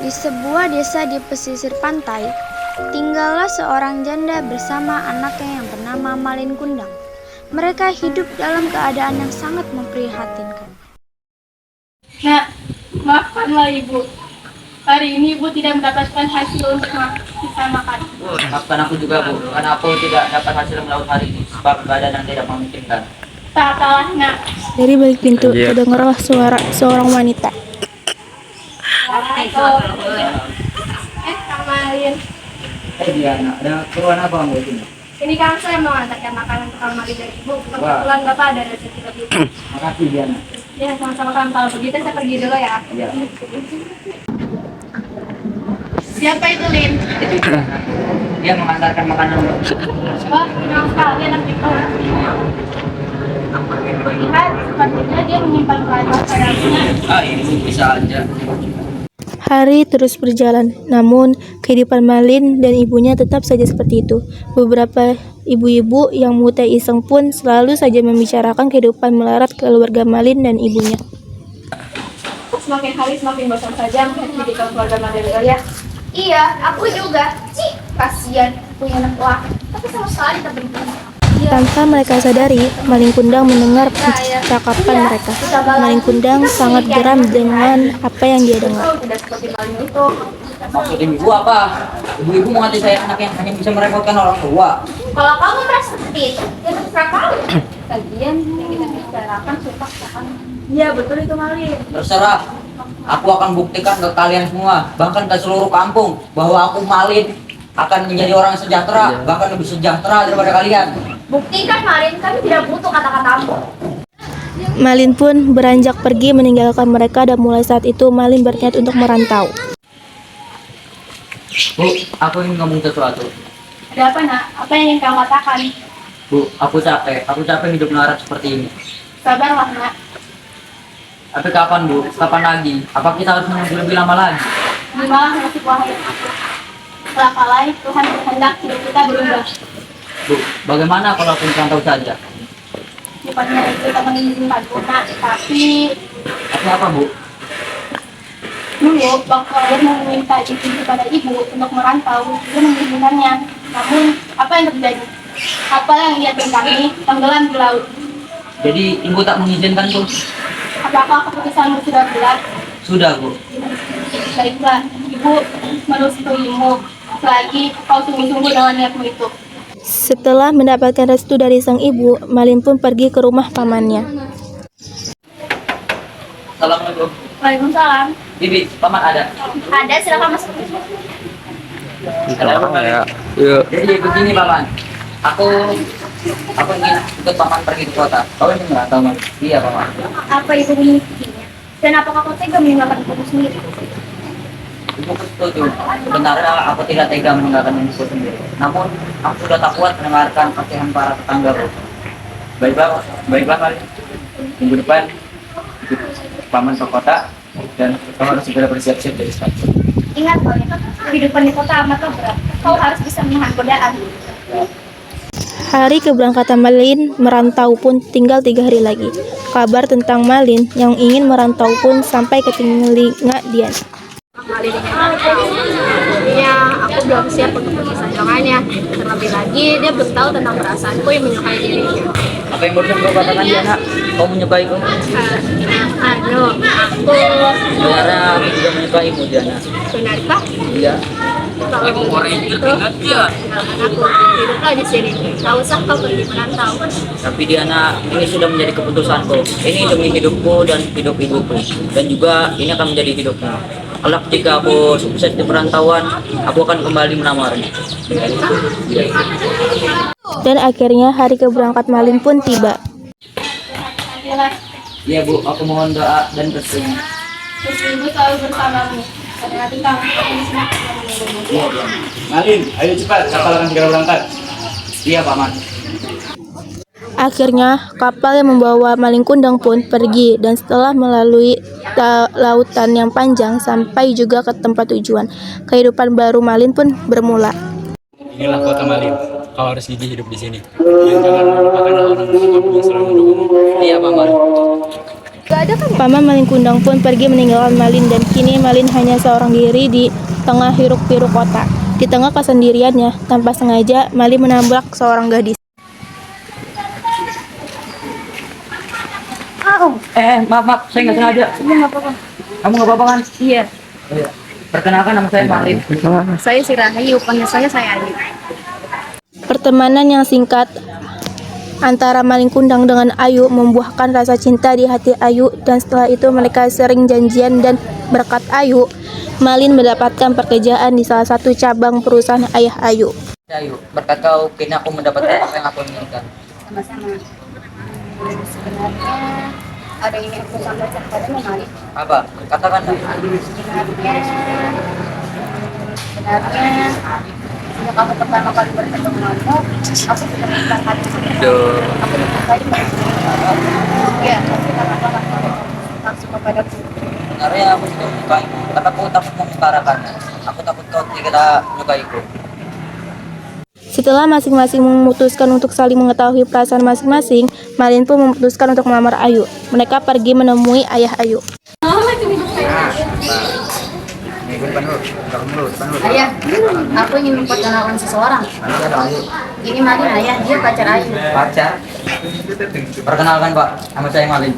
Di sebuah desa di pesisir pantai, tinggallah seorang janda bersama anaknya yang bernama Malin Kundang. Mereka hidup dalam keadaan yang sangat memprihatinkan. Nak, maafkanlah ibu. Hari ini ibu tidak mendapatkan hasil untuk kita makan. Maafkan aku juga, Bu, karena aku tidak dapat hasil melaut hari ini sebab keadaan yang tidak memungkinkan. Tak apalah, nak. Dari balik pintu terdengarlah suara seorang wanita. Kang Malin. Diana, ada keperluan apa kamu di sini? Ini Kang saya mau antarkan makanan ke Kang Malin dari ibu. Kebetulan Bapak ada rezeki lebih. Makasih, Diana. Ya, sama-sama Kang. Kalau begitu saya pergi dulu ya. Iya. Siapa itu, Lin? Dia mengantarkan makanan untuk Wah, senang sekali anak itu. Lihat, sepertinya dia menyimpan pelajaran padamu. ini bisa aja. Hari terus berjalan, namun kehidupan Malin dan ibunya tetap saja seperti itu. Beberapa ibu-ibu yang mutai iseng pun selalu saja membicarakan kehidupan melarat keluarga Malin dan ibunya. Semakin hari semakin bosan saja melihat kehidupan keluarga Malin ya. Iya, aku juga. Cih, kasihan punya anak tua, tapi sama sekali tak berguna. Tanpa mereka sadari, Malin Kundang mendengar percakapan mereka. Malin Kundang sangat geram dengan apa yang dia dengar. Tidak seperti Malin itu. Maksud ibu apa? Ibu-ibu mau ngasih saya anak yang hanya bisa merepotkan orang tua. Kalau kamu merasa seperti itu, ya terserah kamu. Kajian yang kita bicarakan suka kan? Iya betul itu Malin. Terserah. Aku akan buktikan ke kalian semua, bahkan ke seluruh kampung, bahwa aku Malin akan menjadi orang sejahtera, bahkan lebih sejahtera daripada kalian. Buktikan Malin, kami tidak butuh kata-katamu. Malin pun beranjak pergi meninggalkan mereka dan mulai saat itu Malin berniat untuk merantau. Bu, aku ingin ngomong sesuatu. Ada apa nak? Apa yang ingin kamu katakan? Bu, aku capek hidup melarat seperti ini. Sabarlah nak. Tapi kapan, Bu? Kapan lagi? Apa kita harus menunggu lebih lama lagi? Terimalah nasib wahai aku. Kelak Tuhan berkehendak hidup kita berubah. Bu, bagaimana kalau aku merantau saja? Bukannya kita mengizinkanku nak, tapi Tapi apa, Bu? dulu Bang Koyer meminta izin kepada ibu untuk merantau, dia mengizinkannya. Namun apa yang terjadi? Apa yang ia tumpangi tenggelam di laut. Jadi ibu tak mengizinkan, Bu? Apakah keputusanmu sudah bulat? Sudah, Bu. Baiklah, ibu merestuimu selagi kau sungguh-sungguh dengan niatmu itu. Setelah mendapatkan restu dari sang ibu, Malin pun pergi ke rumah pamannya. Assalamualaikum. Waalaikumsalam. Bibi, paman ada. Ada, silakan masuk. Ada apa, Pak? Jadi begini, paman. Aku ingin ikut paman pergi ke kota. Kau ini merantau, Mas? Iya, paman. Apa ibu memilikinya? Dan apakah kau tega meninggalkan ibumu sendiri? Ibu setuju. Sebenarnya aku tidak tega meninggalkan ibuku sendiri. Namun, aku sudah tak kuat mendengarkan ocehan para tetangga, Bu. Baiklah, kali. Minggu depan, ikut paman ke kota dan kamu harus segera bersiap-siap dari sekarang. Ingat Malin, kehidupan di kota amatlah berat. Kau harus bisa menahan godaan. Hari keberangkatan Malin merantau pun tinggal 3 hari lagi. Kabar tentang Malin yang ingin merantau pun sampai ke telinga Dian. Ya, aku belum siap untuk berkesanjangannya. Terlebih lagi, dia belum tahu tentang perasaanku yang menyukai dirinya. Apa yang barusan kau katakan, Diana? Kau menyukaiku? Aku Sebenarnya aku juga menyukaimu, Diana. benarkah? Iya. Kalau begitu, aku hiduplah di sini. Tak usah kau pergi merantau. Tapi Diana, ini sudah menjadi keputusanku. Ini demi hidupku dan hidup ibuku. Dan juga ini akan menjadi hidupmu. Kelak jika aku sukses di perantauan, aku akan kembali melamarnya. Dan akhirnya hari keberangkat Malin pun tiba. Iya, Bu, aku mohon doa dan restunya. Terus ibu selalu bersamamu. Pada hati kamu, aku di sini akan menunggumu. Iya, Diana. Malin, ayo cepat, kapal akan segera berangkat. Iya, Paman. Akhirnya kapal yang membawa Malin Kundang pun pergi dan setelah melalui lautan yang panjang sampai juga ke tempat tujuan, kehidupan baru Malin pun bermula. Inilah kota Malin. Kau harus gigih hidup di sini. Dan jangan melupakan orang tua yang selalu mendukungmu. Iya, Paman. Gak ada Paman Malin Kundang pun pergi meninggalkan Malin dan kini Malin hanya seorang diri di tengah hiruk-pikuk kota. Di tengah kesendiriannya, tanpa sengaja Malin menabrak seorang gadis. Maaf, saya nggak sengaja. Iya, nggak apa-apa. Kamu nggak apa-apa kan? Iya, Iya. Perkenalkan, nama saya Malin. saya si Rahayu, panggil saya Ayu. Pertemanan yang singkat antara Malin Kundang dengan Ayu membuahkan rasa cinta di hati Ayu, dan setelah itu mereka sering janjian, dan berkat Ayu, Malin mendapatkan pekerjaan di salah satu cabang perusahaan ayah Ayu. Ayo, berkat kau, kini aku mendapatkan apa yang aku inginkan. Sama-sama. Sebenarnya ada yang ingin aku sampaikan padamu, Mali. Apa? Katakan. Sebenarnya sejak aku pertama kali bertemu denganmu, aku sudah menyimpan hati Duh. aku menyukai ya, tapi karena kau langsung kepadaku. Sebenarnya aku sudah menyukai, tapi aku takut mengutarakannya. Aku takut kau tidak menyukaiku. Setelah masing-masing memutuskan untuk saling mengetahui perasaan masing-masing, Malin pun memutuskan untuk melamar Ayu. Mereka pergi menemui ayah Ayu. Ayah, aku ingin memperkenalkan seseorang. Ini Malin, ayah, dia pacar Ayu. Pacar? Perkenalkan Pak, nama saya Malin.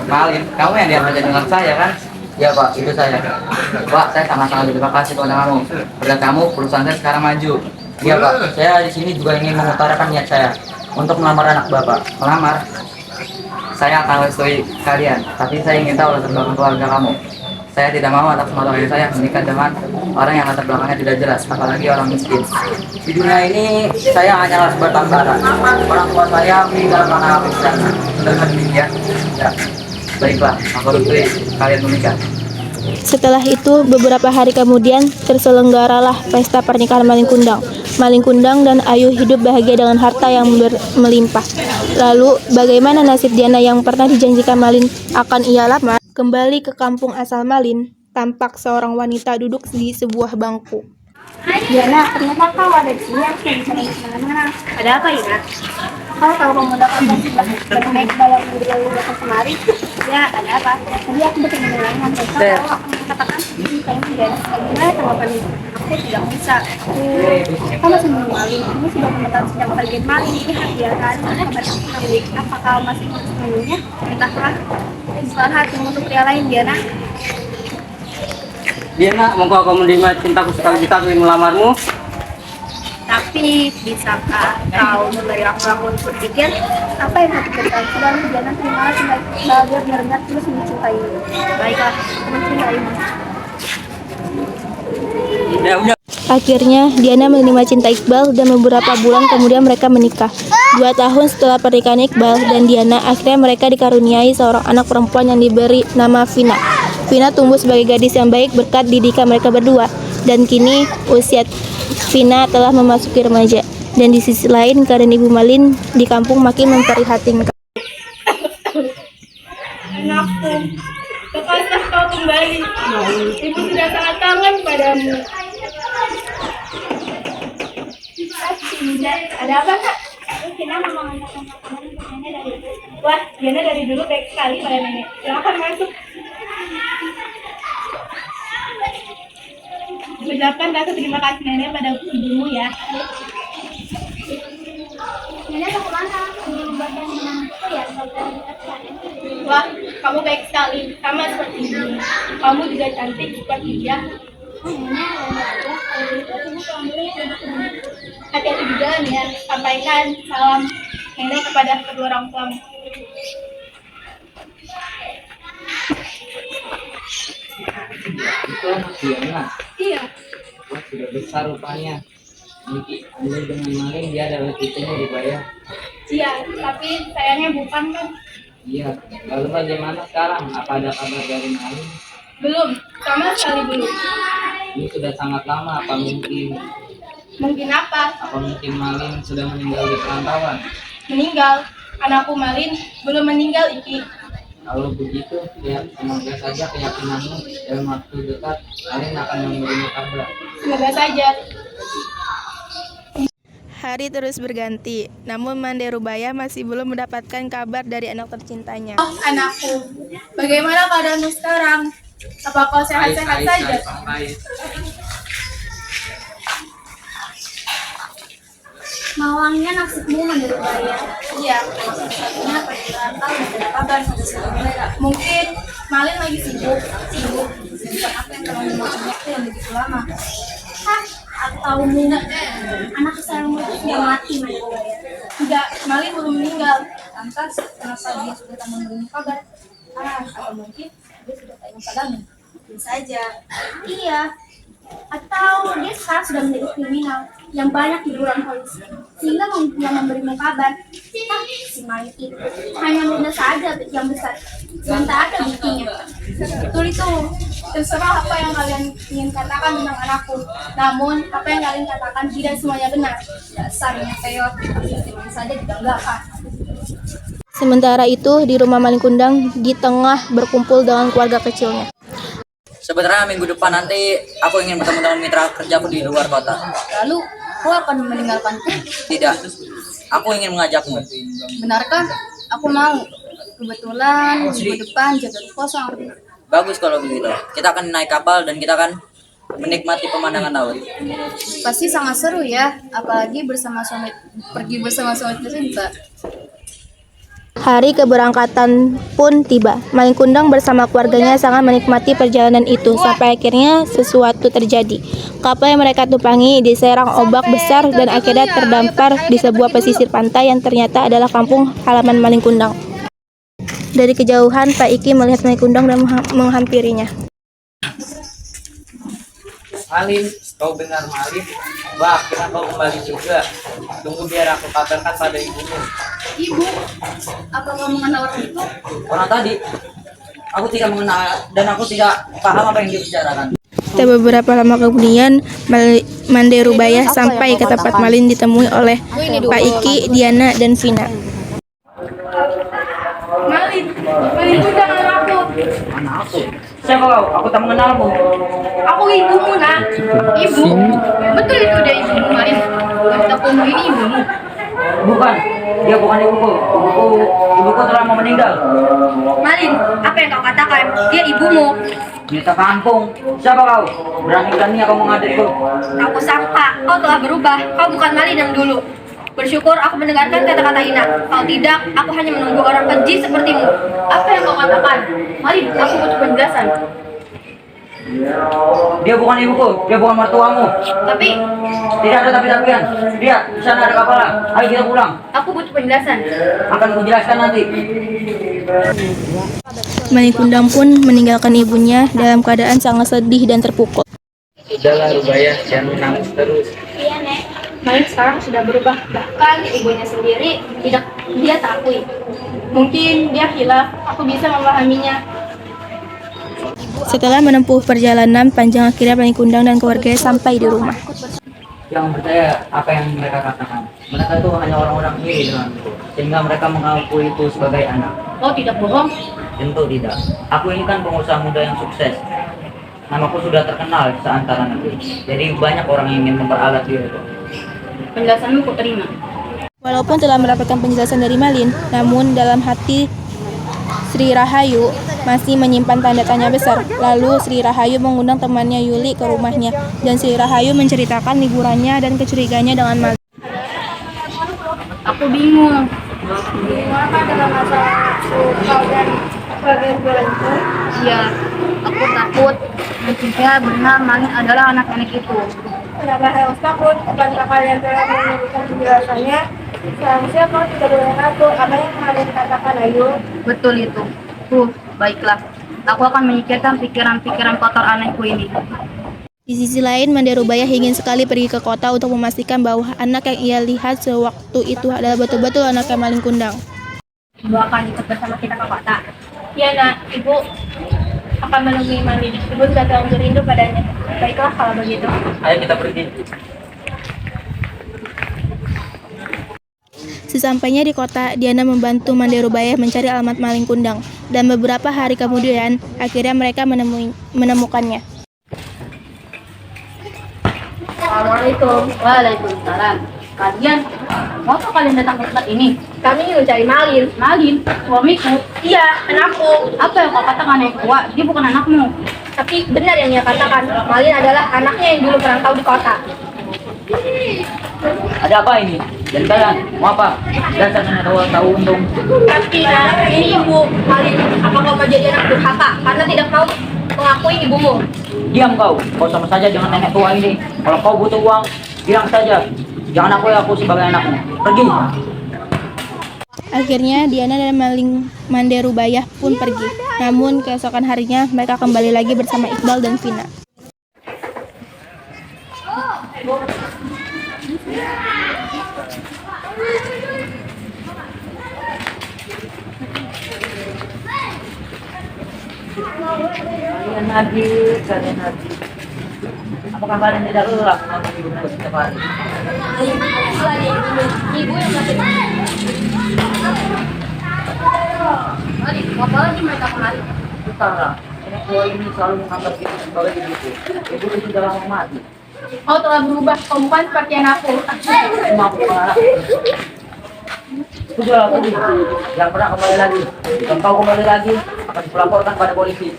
Malin, kamu yang diambil dengan saya kan? Iya Pak, itu saya. Pak, saya sangat-sangat berterima kasih kepada kamu. Berkat kamu, perusahaan saya sekarang maju. Iya Pak, saya di sini juga ingin mengutarakan niat saya untuk melamar anak Bapak. Melamar? Saya akan merestui kalian, tapi saya ingin tahu latar belakang keluarga kamu. Saya tidak mau atas nama ayah saya menikah dengan orang yang latar belakangnya tidak jelas, apalagi orang miskin. Di dunia ini saya hanyalah sebatang kara. Orang tua saya meninggal karena bencana. Dengan demikian, ya, baiklah, aku restui kalian menikah. Setelah itu, beberapa hari kemudian terselenggaralah pesta pernikahan Malin Kundang. Malin Kundang dan Ayu hidup bahagia dengan harta yang melimpah. Lalu, bagaimana nasib Diana yang pernah dijanjikan Malin akan ia lamar? Kembali ke kampung asal Malin, tampak seorang wanita duduk di sebuah bangku. Diana, ternyata kau ada di sini, aku bisa lagi kemana-mana. Ada apa ya? Kau tahu pemuda konvensi bernaik balap di lalu datang kemari? Ya, ada apa? Tadi aku bertemu dengan mereka, tahu aku mengatakan kamu tidak gimana tanggapan itu? Aku tidak bisa. Kamu masih malu. Ini sudah komentar sejak bagian maling. Lihat ya kan, kabar aku. Apa kau masih menunggunya? Entahlah. Salah hatimu untuk pria lain, Diana. Diana, monggo kau menerima cintaku sekali kita ingin melamarmu. Tapi bisakah kau memberi aku berpikir apa yang aku pikirkan? Sudah jangan terimalah bahagia benar-benar terus mencintaimu. Baiklah, aku mencintaimu. Akhirnya, Diana menerima cinta Iqbal dan beberapa bulan kemudian mereka menikah. 2 tahun setelah pernikahan Iqbal dan Diana, akhirnya mereka dikaruniai seorang anak perempuan yang diberi nama Vina. Vina tumbuh sebagai gadis yang baik berkat didikan mereka berdua. Dan kini usia Vina telah memasuki remaja. Dan di sisi lain, keadaan Ibu Malin di kampung makin memprihatinkan. Anakku, lepaslah kau kembali. Ibu sudah sangat kangen padamu. Ada apa kak? Vina mau mengantarkan makanan untuk nenek dari dulu. Wah, Diana dari dulu baik sekali pada nenek. Silakan masuk. Ucapkan rasa terima kasih nenek pada ibumu ya. Nenek mau kemana? Ingin membaca menantu ya? Wah, kamu baik sekali, sama seperti ibu. Kamu juga cantik seperti dia. Hati-hati di jalan ya. Sampaikan salam nenek kepada kedua orang tuamu. Itu anak Diana. Iya. Wah, sudah besar rupanya. Mungkin Anda dengan Malin dia adalah cucunya dibayar. Iya, tapi sayangnya bukan kan? Iya. Lalu bagaimana sekarang? Apa ada kabar dari Malin? Belum, sama sekali belum. Ini sudah sangat lama. Apa mungkin? Mungkin apa? Apa mungkin Malin sudah meninggal di perantauan? Meninggal. Anakku Malin belum meninggal, Iki. Kalau begitu, ya semoga saja keyakinanmu dalam waktu dekat Malin akan memberimu kabar. Semoga saja. Hari terus berganti, namun Manderubaya masih belum mendapatkan kabar dari anak tercintanya. Anakku, bagaimana keadaanmu sekarang? Apa kau sehat-sehat saja? Mawangnya nasibmu menurut saya. Iya, Sepertinya perkiraan kau tidak ada kabar sampai sekarang. mungkin Malin lagi sibuk. Bukan apa yang telah memakan waktu yang begitu lama. Hah? Atau anak kesayanganmu itu sudah mati, Manderubaya? Tidak, Malin belum meninggal. Lantas, kenapa dia sudah tak memberimu kabar? Atau mungkin dia sudah tak ingat padamu? Mungkin saja. Iya. Atau dia sekarang sudah menjadi kriminal yang banyak diburuan polisi, sehingga yang memberimu kabar. Si Malin itu hanya benda saja yang besar, dan tak ada buktinya. Betul itu. Terserah apa yang kalian ingin katakan tentang anakku. Namun, apa yang kalian katakan tidak semuanya benar. Dasarnya peot, memang saja dibanggakan. Sementara itu, di rumah Malin Kundang, di tengah berkumpul dengan keluarga kecilnya. Sebenarnya minggu depan nanti aku ingin bertemu dengan mitra kerjaku di luar kota. Lalu, kau akan meninggalkanku? Tidak, aku ingin mengajakmu. Benarkah? Aku mau. Kebetulan minggu depan jadwal kosong. Bagus kalau begitu. Kita akan naik kapal dan kita akan menikmati pemandangan laut. Pasti sangat seru ya, apalagi pergi bersama suami tercinta. Hari keberangkatan pun tiba. Malin Kundang bersama keluarganya sangat menikmati perjalanan itu sampai akhirnya sesuatu terjadi. Kapal yang mereka tumpangi diserang ombak besar dan akhirnya terdampar di sebuah pesisir pantai yang ternyata adalah kampung halaman Malin Kundang. Dari kejauhan, Pak Iki melihat Malin Kundang dan menghampirinya. Malin, kau benar Malin? Wah, akhirnya kau kembali juga. Tunggu biar aku kabarkan pada ibumu. Ibu, apa kamu mengenal orang itu? Orang tadi, aku tidak mengenal dan aku tidak paham apa yang dibicarakan. Tak beberapa lama kemudian, Manderubaya sampai ke tempat Malin ditemui oleh Pak Iki, Diana, dan Vina. Malin Kundang anakku. Anakku? Siapa kau? Aku tak mengenalmu. Aku ibumu, nak. Ibu? Betul itu dia ibumu, Malin. Wanita pembunuh ini ibumu. Bukan, dia bukan ibuku. Ibuku telah mau meninggal. Malin, apa yang kau katakan? Dia ibumu. Minta kampung. Siapa kau? Berani-berani kau mengajakku. Aku sangka kau telah berubah. Kau bukan Malin yang dulu. Bersyukur aku mendengarkan kata-kata Ina. Kalau tidak, aku hanya menunggu orang keji sepertimu. Apa yang kau katakan? Malin, aku butuh penjelasan. Dia bukan ibuku, dia bukan mertuamu. Tapi, Tidak ada tapi-tapian. Dia di sana ada kapal. Ayo kita pulang. aku butuh penjelasan. Akan kujelaskan nanti. Malin Kundang pun meninggalkan ibunya dalam keadaan sangat sedih dan terpukul. Sudahlah Rubaya, jangan menangis terus. Iya, Nek. Malin sekarang sudah berubah. Bahkan ibunya sendiri tidak dia tak akui. Mungkin dia hilaf. Aku bisa memahaminya. Setelah menempuh perjalanan panjang, akhirnya Malin Kundang dan keluarganya sampai di rumah. Jangan percaya apa yang mereka katakan. Mereka itu hanya orang-orang iri denganku, sehingga mereka mengaku itu sebagai anak. Kau tidak bohong. Tentu tidak. Aku ini kan pengusaha muda yang sukses. Namaku sudah terkenal seantara negeri. Jadi banyak orang yang ingin memperalat diriku. Penjelasanmu ku terima. Walaupun telah mendapatkan penjelasan dari Malin, namun dalam hati Sri Rahayu masih menyimpan tanda tanya besar. Lalu Sri Rahayu mengundang temannya Yuli ke rumahnya, dan Sri Rahayu menceritakan liburannya dan kecurigaannya dengan Malin. Aku bingung. Apa dalam masalah kau dan keluarga itu? Iya, aku takut. Ketika benar Malin adalah anak-anak itu. Kenapa harus takut? Bukankah kalian telah memberikan penjelasannya? Seharusnya kau tidak boleh takut. Apa yang kalian katakan, ayo? Betul itu. Baiklah. Aku akan menyingkirkan pikiran-pikiran kotor anakku ini. Di sisi lain, Manderubaya ingin sekali pergi ke kota untuk memastikan bahwa anak yang ia lihat sewaktu itu adalah betul-betul anaknya Malin Kundang. Ibu akan ikut bersama kita ke kota. Ya, nak. Ibu akan menemui Malin. Ibu sudah terlalu rindu padanya. Baiklah kalau begitu. Ayo kita pergi. Sesampainya di kota, Diana membantu Manderubaya mencari alamat Malin Kundang, dan beberapa hari kemudian, akhirnya mereka menemukannya. Assalamualaikum. Waalaikumsalam. Kalian, mau apa kalian datang ke tempat ini? Kami ingin mencari Malin. Malin, suamiku. Iya, anakku. Apa yang kau katakan yang tua? Dia bukan anakmu. Tapi benar yang ia katakan, Malin adalah anaknya yang dulu merantau di kota. Ada apa ini? Dan kalian mau apa? Dasar tahu untung. Tapi ini ibu Malin, apa kau mau jadi anak durhaka karena tidak mau mengakui ibumu? Diam kau sama saja dengan nenek tua ini. Kalau kau butuh uang, bilang saja. Jangan aku sebagai anakmu. Pergi. Akhirnya Diana dan maling Manderubayah pun pergi. Namun keesokan harinya mereka kembali lagi bersama Iqbal dan Vina. Kalian hadir. Apakah kalian tidak lelah untuk hidup setiap hari? Ibu yang masih Malin, apa lagi mereka kemari? Sekarang, nenek tua ini selalu menganggap itu sebagai ibuku. Ibu itu sudah lama mati. Kau telah berubah, kau bukan seperti anakku. Maaf, anak. Sudahlah, pergi. Jangan pernah kembali lagi. Jika kau kembali lagi, akan dilaporkan pada polisi.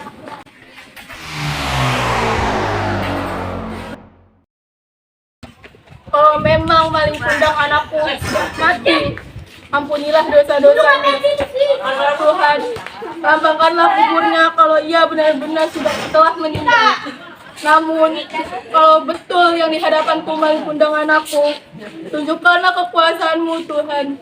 Kalau memang Malin Kundang anakku sudah mati, ampunilah dosa-dosanya. Tuhan, lapangkanlah kuburnya kalau ia benar-benar sudah telah meninggal. Namun, kalau betul yang di hadapanku Malin Kundang anakku, tunjukkanlah kekuasaanmu Tuhan.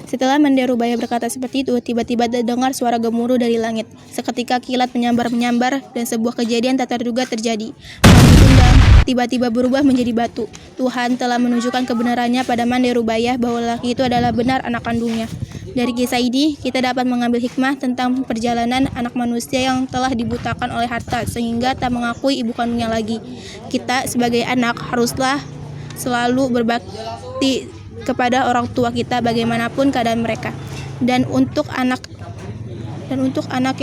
Setelah Manderubaya berkata seperti itu, tiba-tiba terdengar suara gemuruh dari langit. Seketika kilat menyambar-menyambar dan sebuah kejadian tak terduga terjadi. Malin Kundang tiba-tiba berubah menjadi batu. Tuhan telah menunjukkan kebenarannya pada Manderubaya bahwa lelaki itu adalah benar anak kandungnya. Dari kisah ini, kita dapat mengambil hikmah tentang perjalanan anak manusia yang telah dibutakan oleh harta sehingga tak mengakui ibu kandungnya lagi. Kita sebagai anak haruslah selalu berbakti kepada orang tua kita bagaimanapun keadaan mereka. Dan untuk anak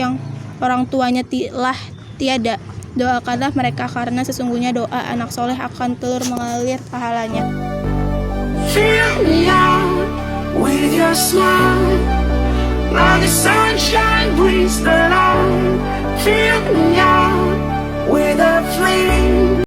yang orang tuanya telah tiada, doakanlah mereka karena sesungguhnya doa anak soleh akan telur mengalir pahalanya. Fill me out with your smile, like the sunshine brings the light. Fill me out with a flame.